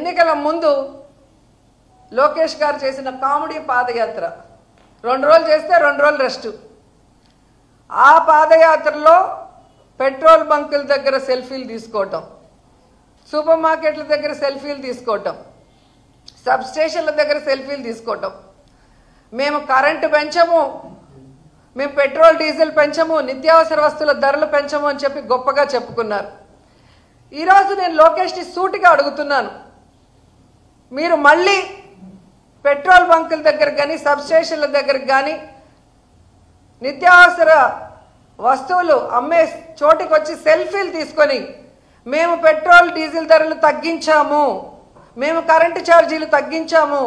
ఎన్నికల ముందు లోకేష్ గారు చేసిన కామెడీ పాదయాత్ర 2 రోజులు చేస్తే 2 రోజులు రెస్ట్. ఆ పాదయాత్రలో పెట్రోల్ బంకుల దగ్గర సెల్ఫీలు తీసుకోవటం, సూపర్ మార్కెట్ల దగ్గర సెల్ఫీలు తీసుకోవటం, సబ్ స్టేషన్ల దగ్గర సెల్ఫీలు తీసుకోవటం, మేము కరెంటు పెంచము, మేము పెట్రోల్ డీజిల్ పెంచము, నిత్యావసర వస్తువుల ధరలు పెంచము అని చెప్పి గొప్పగా చెప్పుకున్నారు. ఈరోజు నేను లోకేష్ని సూటిగా అడుగుతున్నాను, మీరు మళ్ళీ పెట్రోల్ బంకుల దగ్గర కానీ సబ్ స్టేషన్ల దగ్గర కానీ నిత్యావసర వస్తువులు అమ్మే చోటికి వచ్చి సెల్ఫీలు తీసుకొని మేము పెట్రోల్ డీజిల్ ధరలు తగ్గించాము, మేము కరెంటు ఛార్జీలు తగ్గించాము,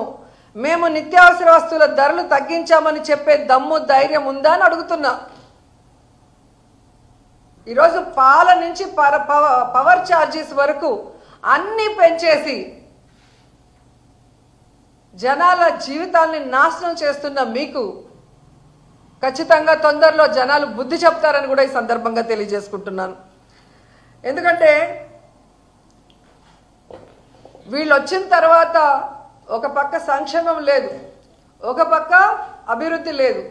మేము నిత్యావసర వస్తువుల ధరలు తగ్గించామని చెప్పే దమ్ము ధైర్యం ఉందా అని అడుగుతున్నా. ఈరోజు పాల నుంచి పవర్ ఛార్జెస్ వరకు అన్నీ పెంచేసి జనాల జీవితాల్ని నాశనం చేస్తున్న మీకు ఖచ్చితంగా తొందరలో జనాలు బుద్ధి చెప్తారని కూడా ఈ సందర్భంగా తెలియజేసుకుంటున్నాను. ఎందుకంటే వీళ్ళు వచ్చిన తర్వాత ఒక పక్క సంక్షేమం లేదు, ఒక పక్క అభివృద్ధి లేదు,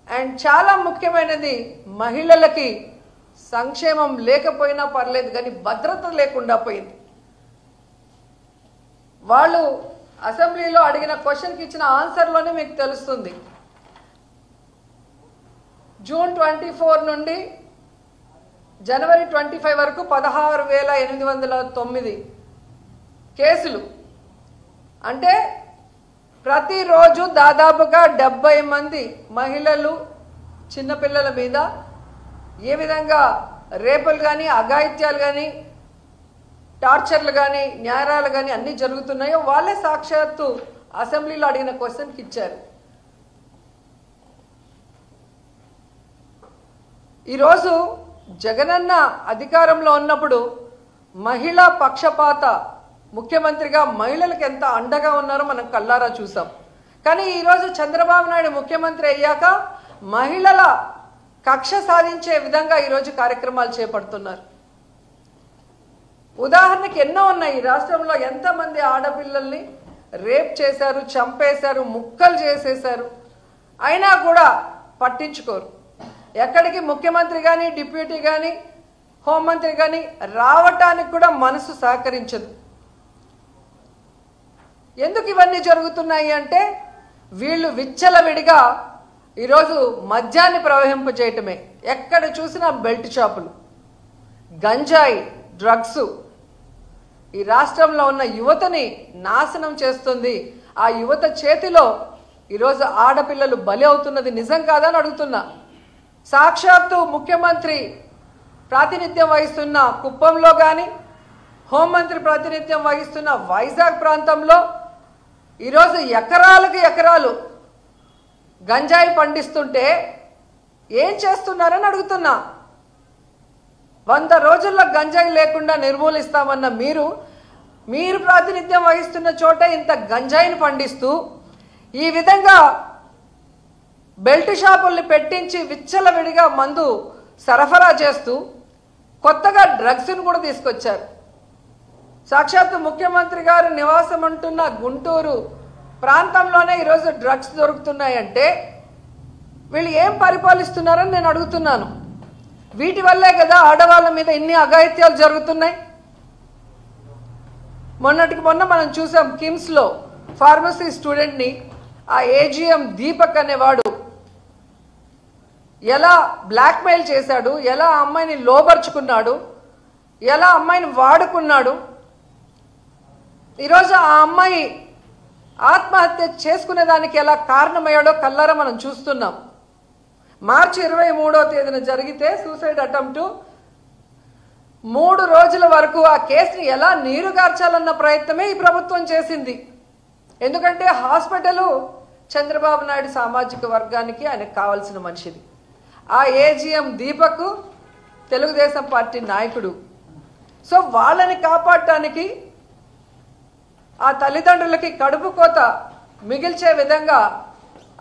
అండ్ చాలా ముఖ్యమైనది మహిళలకి సంక్షేమం లేకపోయినా పర్లేదు కానీ భద్రత లేకుండా పోయింది. వాళ్ళు అసెంబ్లీలో అడిగిన క్వశ్చన్కి ఇచ్చిన ఆన్సర్లోనే మీకు తెలుస్తుంది. జూన్ 24 నుండి జనవరి 25 వరకు 16,809 కేసులు, అంటే ప్రతిరోజు దాదాపుగా 70 మంది మహిళలు చిన్నపిల్లల మీద ఏ విధంగా రేపులు కానీ అఘాయిత్యాలు కానీ టార్చర్లు కానీ న్యాయాలు కానీ అన్నీ జరుగుతున్నాయో వాళ్ళే సాక్షాత్తు అసెంబ్లీలో అడిగిన క్వశ్చన్కి ఇచ్చారు. ఈరోజు జగనన్న అధికారంలో ఉన్నప్పుడు మహిళా పక్షపాత ముఖ్యమంత్రిగా మహిళలకు ఎంత అండగా ఉన్నారో మనం కళ్ళారా చూసాం. కానీ ఈరోజు చంద్రబాబు నాయుడు ముఖ్యమంత్రి అయ్యాక మహిళల కక్ష సాధించే విధంగా ఈరోజు కార్యక్రమాలు చేపడుతున్నారు. ఉదాహరణకి ఎన్నో ఉన్నాయి. ఈ రాష్ట్రంలో ఎంతమంది ఆడపిల్లల్ని రేప్ చేశారు, చంపేశారు, ముక్కలు చేసేశారు, అయినా కూడా పట్టించుకోరు. ఎక్కడికి ముఖ్యమంత్రి కానీ డిప్యూటీ కానీ హోంమంత్రి కానీ రావటానికి కూడా మనసు సహకరించదు. ఎందుకు ఇవన్నీ జరుగుతున్నాయి అంటే వీళ్ళు విచ్చలవిడిగా ఈరోజు మద్యాన్ని ప్రవహింపజేయటమే. ఎక్కడ చూసినా బెల్ట్ షాపులు, గంజాయి, డ్రగ్స్ ఈ రాష్ట్రంలో ఉన్న యువతని నాశనం చేస్తుంది. ఆ యువత చేతిలో ఈరోజు ఆడపిల్లలు బలి అవుతున్నది నిజం కాదని అడుగుతున్నా. సాక్షాత్తు ముఖ్యమంత్రి ప్రాతినిధ్యం వహిస్తున్న కుప్పంలో కానీ హోంమంత్రి ప్రాతినిధ్యం వహిస్తున్న వైజాగ్ ప్రాంతంలో ఈరోజు ఎకరాలకు ఎకరాలు గంజాయి పండిస్తుంటే ఏం చేస్తున్నారని అడుగుతున్నా. 100 రోజుల్లో గంజాయి లేకుండా నిర్మూలిస్తామన్న మీరు ప్రాతినిధ్యం వహిస్తున్న చోట ఇంత గంజాయిని పండిస్తూ ఈ విధంగా బెల్ట్ షాపుల్ని పెట్టించి విచ్చలవిడిగా మందు సరఫరా చేస్తూ కొత్తగా డ్రగ్స్ను కూడా తీసుకొచ్చారు. సాక్షాత్తు ముఖ్యమంత్రి గారు నివాసం అంటున్న గుంటూరు ప్రాంతంలోనే ఈరోజు డ్రగ్స్ దొరుకుతున్నాయంటే వీళ్ళు ఏం పరిపాలిస్తున్నారని నేను అడుగుతున్నాను. వీటి వల్లే కదా ఆడవాళ్ళ మీద ఇన్ని అఘాయిత్యాలు జరుగుతున్నాయి. మొన్నటికి మొన్న మనం చూసాం కిమ్స్లో ఫార్మసీ స్టూడెంట్ని ఆ ఏజీఎం దీపక్ అనేవాడు ఎలా బ్లాక్మెయిల్ చేశాడు, ఎలా అమ్మాయిని లోబర్చుకున్నాడు, ఎలా అమ్మాయిని వాడుకున్నాడు. ఈరోజు ఆ అమ్మాయి ఆత్మహత్య చేసుకునేదానికి ఎలా కారణమయ్యాడో కల్లారా మనం చూస్తున్నాం. మార్చి 23వ తేదీన జరిగితే సూసైడ్ అటెంప్ట్ 3 రోజుల వరకు ఆ కేసుని ఎలా నీరుగార్చాలన్న ప్రయత్నమే ఈ ప్రభుత్వం చేసింది. ఎందుకంటే హాస్పిటల్ చంద్రబాబు నాయుడు సామాజిక వర్గానికి ఆయనకు కావాల్సిన మనిషిది. ఆ ఏజీఎం దీపక్ తెలుగుదేశం పార్టీ నాయకుడు. సో వాళ్ళని కాపాడటానికి ఆ తల్లిదండ్రులకి కడుపు కోత మిగిల్చే విధంగా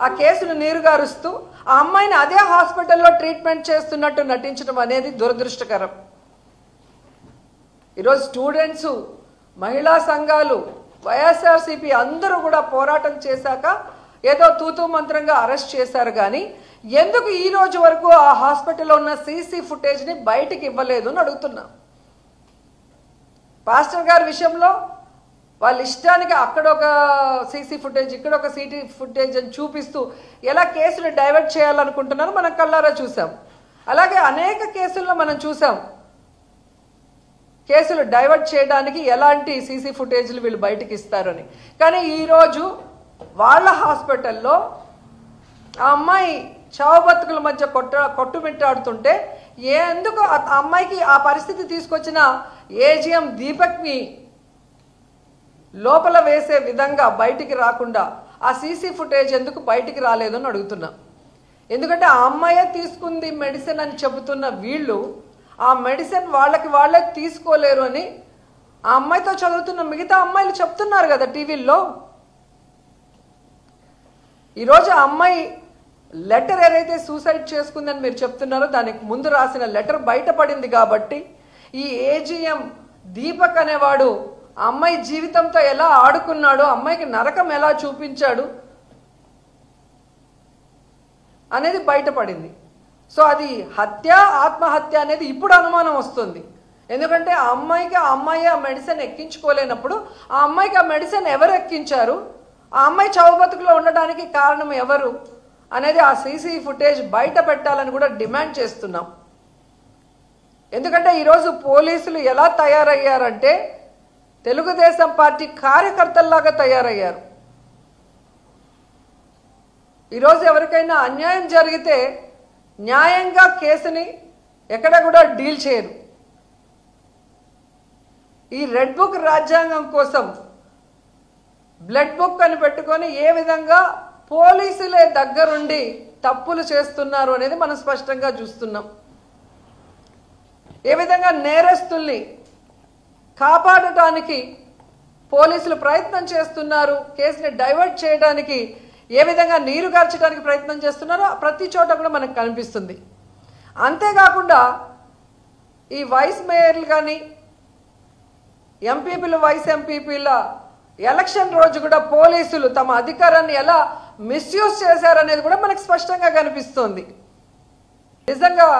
ఆ కేసును నీరుగారుస్తూ ఆ అమ్మాయిని అదే హాస్పిటల్లో ట్రీట్మెంట్ చేస్తున్నట్టు నటించడం అనేది దురదృష్టకరం. ఈరోజు స్టూడెంట్స్ మహిళా సంఘాలు, వైఎస్ఆర్సీపీ అందరూ కూడా పోరాటం చేశాక ఏదో తూతూ మంత్రంగా అరెస్ట్ చేశారు. కానీ ఎందుకు ఈ రోజు వరకు ఆ హాస్పిటల్లో ఉన్న సీసీ ఫుటేజ్ని బయటికి ఇవ్వలేదు అని అడుగుతున్నా. పాస్టర్ గారి విషయంలో వాళ్ళ ఇష్టానికి అక్కడ ఒక సీసీ ఫుటేజ్, ఇక్కడ ఒక సీసీ ఫుటేజ్ అని చూపిస్తూ ఎలా కేసులు డైవర్ట్ చేయాలనుకుంటున్నారో మనం కళ్ళారా చూసాం. అలాగే అనేక కేసుల్లో మనం చూసాం కేసులు డైవర్ట్ చేయడానికి ఎలాంటి సీసీ ఫుటేజ్లు వీళ్ళు బయటికి ఇస్తారని. కానీ ఈరోజు వాళ్ళ హాస్పిటల్లో ఆ అమ్మాయి చావు బతుకుల మధ్య కొట్టుమిట్టాడుతుంటే ఎందుకు ఆ అమ్మాయికి ఆ పరిస్థితి తీసుకొచ్చిన ఏజీఎం దీపక్ని లోపల వేసే విధంగా బయటికి రాకుండా ఆ సీసీ ఫుటేజ్ ఎందుకు బయటికి రాలేదు అని అడుగుతున్నా. ఎందుకంటే ఆ అమ్మాయే తీసుకుంది మెడిసిన్ అని చెబుతున్న వీళ్ళు ఆ మెడిసిన్ వాళ్ళే తీసుకోలేరు అని ఆ అమ్మాయితో చదువుతున్న మిగతా అమ్మాయిలు చెప్తున్నారు కదా టీవీల్లో. ఈరోజు ఆ అమ్మాయి లెటర్ ఏదైతే సూసైడ్ చేసుకుందని మీరు చెప్తున్నారో దానికి ముందు రాసిన లెటర్ బయటపడింది కాబట్టి ఈ ఏజీఎం దీపక్ అనేవాడు ఆ అమ్మాయి జీవితంతో ఎలా ఆడుకున్నాడో, అమ్మాయికి నరకం ఎలా చూపించాడు అనేది బయటపడింది. సో అది హత్య, ఆత్మహత్య అనేది ఇప్పుడు అనుమానం వస్తుంది. ఎందుకంటే ఆ అమ్మాయి ఆ మెడిసిన్ ఎక్కించుకోలేనప్పుడు ఆ అమ్మాయికి ఆ మెడిసిన్ ఎవరు ఎక్కించారు, ఆ అమ్మాయి చావు బతుకులో ఉండడానికి కారణం ఎవరు అనేది ఆ సీసీ ఫుటేజ్ బయట పెట్టాలని కూడా డిమాండ్ చేస్తున్నాం. ఎందుకంటే ఈరోజు పోలీసులు ఎలా తయారయ్యారంటే తెలుగుదేశం పార్టీ కార్యకర్తల్లాగా తయారయ్యారు. ఈరోజు ఎవరికైనా అన్యాయం జరిగితే న్యాయంగా కేసుని ఎక్కడ కూడా డీల్ చేయరు. ఈ రెడ్ బుక్ రాజ్యాంగం కోసం బ్లడ్ బుక్ అని పెట్టుకొని ఏ విధంగా పోలీసులే దగ్గరుండి తప్పులు చేస్తున్నారు అనేది మనం స్పష్టంగా చూస్తున్నాం. ఏ విధంగా నేరస్తుల్ని కాపాడటానికి పోలీసులు ప్రయత్నం చేస్తున్నారు, కేసుని డైవర్ట్ చేయడానికి ఏ విధంగా నీరు గార్చడానికి ప్రయత్నం చేస్తున్నారో ప్రతి చోట కూడా మనకు కనిపిస్తుంది. అంతేకాకుండా ఈ వైస్ మేయర్లు కానీ ఎంపీపీలు, వైస్ ఎంపీపీల ఎలక్షన్ రోజు కూడా పోలీసులు తమ అధికారాన్ని ఎలా మిస్యూజ్ చేశారనేది కూడా మనకు స్పష్టంగా కనిపిస్తుంది. నిజంగా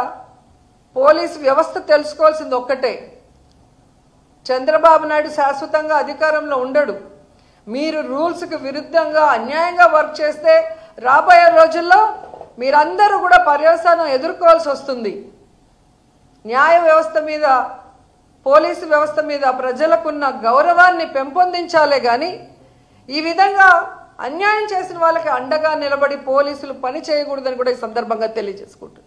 పోలీసు వ్యవస్థ తెలుసుకోవాల్సింది ఒక్కటే, చంద్రబాబు నాయుడు శాశ్వతంగా అధికారంలో ఉండడు. మీరు రూల్స్కి విరుద్ధంగా అన్యాయంగా వర్క్ చేస్తే రాబోయే రోజుల్లో మీరందరూ కూడా పర్యవసానం ఎదుర్కోవాల్సి వస్తుంది. న్యాయ వ్యవస్థ మీద, పోలీసు వ్యవస్థ మీద ప్రజలకున్న గౌరవాన్ని పెంపొందించాలే కానీ ఈ విధంగా అన్యాయం చేసిన వాళ్ళకి అండగా నిలబడి పోలీసులు పని చేయకూడదని కూడా ఈ సందర్భంగా తెలియజేసుకుంటున్నారు.